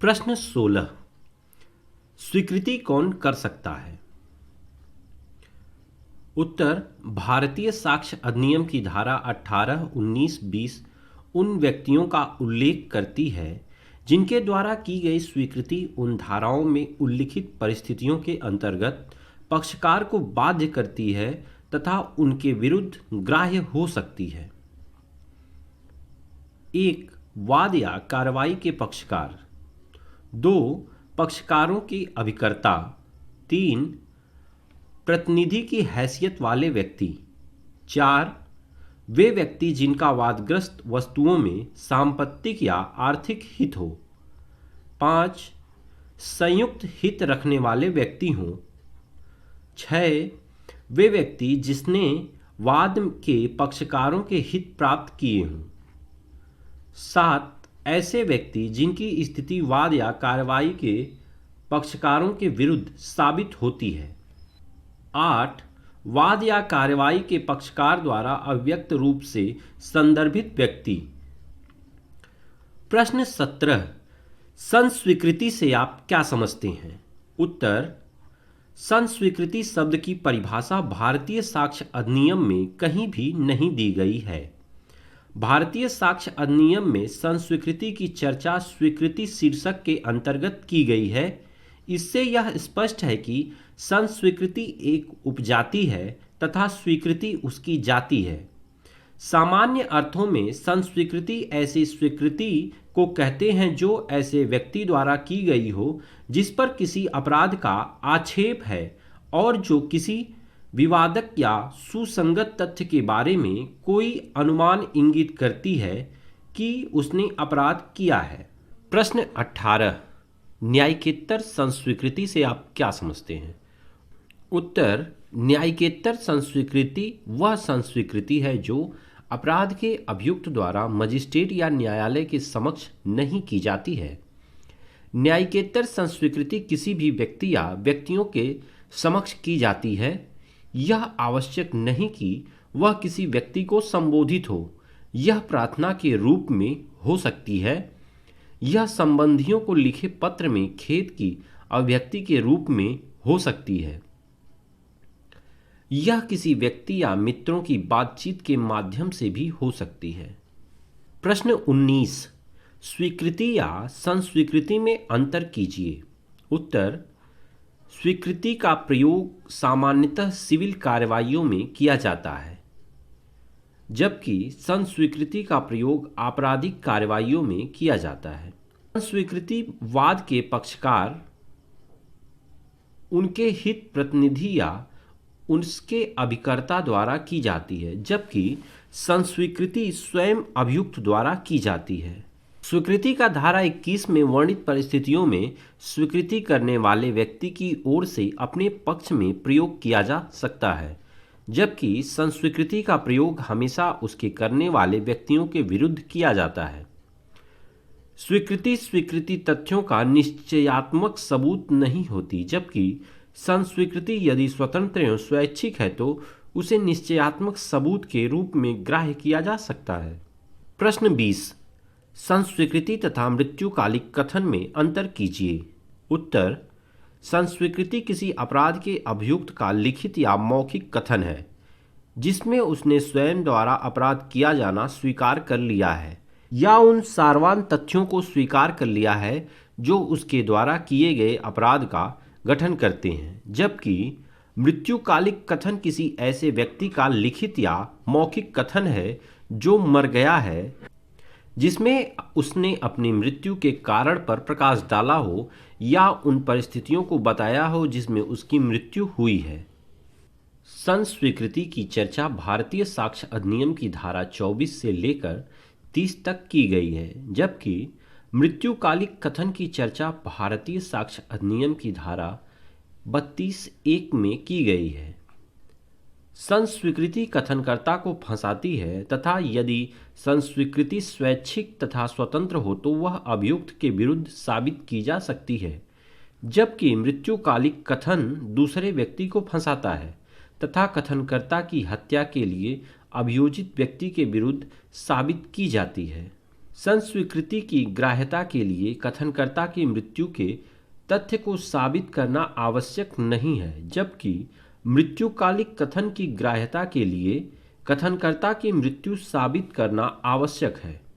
प्रश्न 16। स्वीकृति कौन कर सकता है? उत्तर, भारतीय साक्ष्य अधिनियम की धारा 18, 19, 20 उन व्यक्तियों का उल्लेख करती है जिनके द्वारा की गई स्वीकृति उन धाराओं में उल्लिखित परिस्थितियों के अंतर्गत पक्षकार को बाध्य करती है तथा उनके विरुद्ध ग्राह्य हो सकती है। 1. वाद या कार्रवाई के पक्षकार। 2. पक्षकारों के अभिकर्ता। 3. प्रतिनिधि की हैसियत वाले व्यक्ति। 4. वे व्यक्ति जिनका वादग्रस्त वस्तुओं में सांपत्तिक या आर्थिक हित हो। 5. संयुक्त हित रखने वाले व्यक्ति हों। 6. वे व्यक्ति जिसने वाद के पक्षकारों के हित प्राप्त किए हों। 7. ऐसे व्यक्ति जिनकी स्थिति वाद या कार्रवाई के पक्षकारों के विरुद्ध साबित होती है। 8. वाद या कार्रवाई के पक्षकार द्वारा अव्यक्त रूप से संदर्भित व्यक्ति। प्रश्न 17। संस्वीकृति से आप क्या समझते हैं? उत्तर, संस्वीकृति शब्द की परिभाषा भारतीय साक्ष्य अधिनियम में कहीं भी नहीं दी गई है। भारतीय साक्ष्य अधिनियम में संस्वीकृति की चर्चा स्वीकृति शीर्षक के अंतर्गत की गई है। इससे यह स्पष्ट है कि संस्वीकृति एक उपजाति है तथा स्वीकृति उसकी जाति है। सामान्य अर्थों में संस्वीकृति ऐसी स्वीकृति को कहते हैं जो ऐसे व्यक्ति द्वारा की गई हो जिस पर किसी अपराध का आक्षेप है और जो किसी विवादक या सुसंगत तथ्य के बारे में कोई अनुमान इंगित करती है कि उसने अपराध किया है। प्रश्न 18। न्यायिकेतर संस्वीकृति से आप क्या समझते हैं? उत्तर, न्यायिकेतर संस्वीकृति वह संस्वीकृति है जो अपराध के अभियुक्त द्वारा मजिस्ट्रेट या न्यायालय के समक्ष नहीं की जाती है। न्यायिकेतर संस्वीकृति किसी भी व्यक्ति या व्यक्तियों के समक्ष की जाती है। यह आवश्यक नहीं कि वह किसी व्यक्ति को संबोधित हो। यह प्रार्थना के रूप में हो सकती है। यह संबंधियों को लिखे पत्र में खेद की अभिव्यक्ति के रूप में हो सकती है। यह किसी व्यक्ति या मित्रों की बातचीत के माध्यम से भी हो सकती है। प्रश्न 19। स्वीकृति या संस्वीकृति में अंतर कीजिए। उत्तर, स्वीकृति का प्रयोग सामान्यतः सिविल कार्रवाइयों में किया जाता है, जबकि संस्वीकृति का प्रयोग आपराधिक कार्रवाइयों में किया जाता है। संस्वीकृति वाद के पक्षकार, उनके हित प्रतिनिधि या उसके अभिकर्ता द्वारा की जाती है, जबकि संस्वीकृति स्वयं अभियुक्त द्वारा की जाती है। स्वीकृति का धारा 21 में वर्णित परिस्थितियों में स्वीकृति करने वाले व्यक्ति की ओर से अपने पक्ष में प्रयोग किया जा सकता है, जबकि संस्वीकृति का प्रयोग हमेशा उसके करने वाले व्यक्तियों के विरुद्ध किया जाता है। स्वीकृति तथ्यों का निश्चयात्मक सबूत नहीं होती, जबकि संस्वीकृति यदि स्वतंत्र एवं स्वैच्छिक है तो उसे निश्चयात्मक सबूत के रूप में ग्राह्य किया जा सकता है। प्रश्न 20। संस्वीकृति तथा मृत्युकालिक कथन में अंतर कीजिए। उत्तर, संस्वीकृति किसी अपराध के अभियुक्त का लिखित या मौखिक कथन है जिसमें उसने स्वयं द्वारा अपराध किया जाना स्वीकार कर लिया है या उन सारवान तथ्यों को स्वीकार कर लिया है जो उसके द्वारा किए गए अपराध का गठन करते हैं, जबकि मृत्युकालिक कथन किसी ऐसे व्यक्ति का लिखित या मौखिक कथन है जो मर गया है, जिसमें उसने अपनी मृत्यु के कारण पर प्रकाश डाला हो या उन परिस्थितियों को बताया हो जिसमें उसकी मृत्यु हुई है। संस्वीकृति की चर्चा भारतीय साक्ष्य अधिनियम की धारा 24 से लेकर 30 तक की गई है, जबकि मृत्युकालिक कथन की चर्चा भारतीय साक्ष्य अधिनियम की धारा 32(1) में की गई है। संस्वीकृति कथनकर्ता को फंसाती है तथा यदि संस्वीकृति स्वैच्छिक तथा स्वतंत्र हो तो वह अभियुक्त के विरुद्ध साबित की जा सकती है, जबकि मृत्युकालिक कथन दूसरे व्यक्ति को फंसाता है तथा कथनकर्ता की हत्या के लिए अभियोजित व्यक्ति के विरुद्ध साबित की जाती है। संस्वीकृति की ग्राह्यता के लिए कथनकर्ता की मृत्यु के तथ्य को साबित करना आवश्यक नहीं है, जबकि मृत्युकालिक कथन की ग्राह्यता के लिए कथनकर्ता की मृत्यु साबित करना आवश्यक है।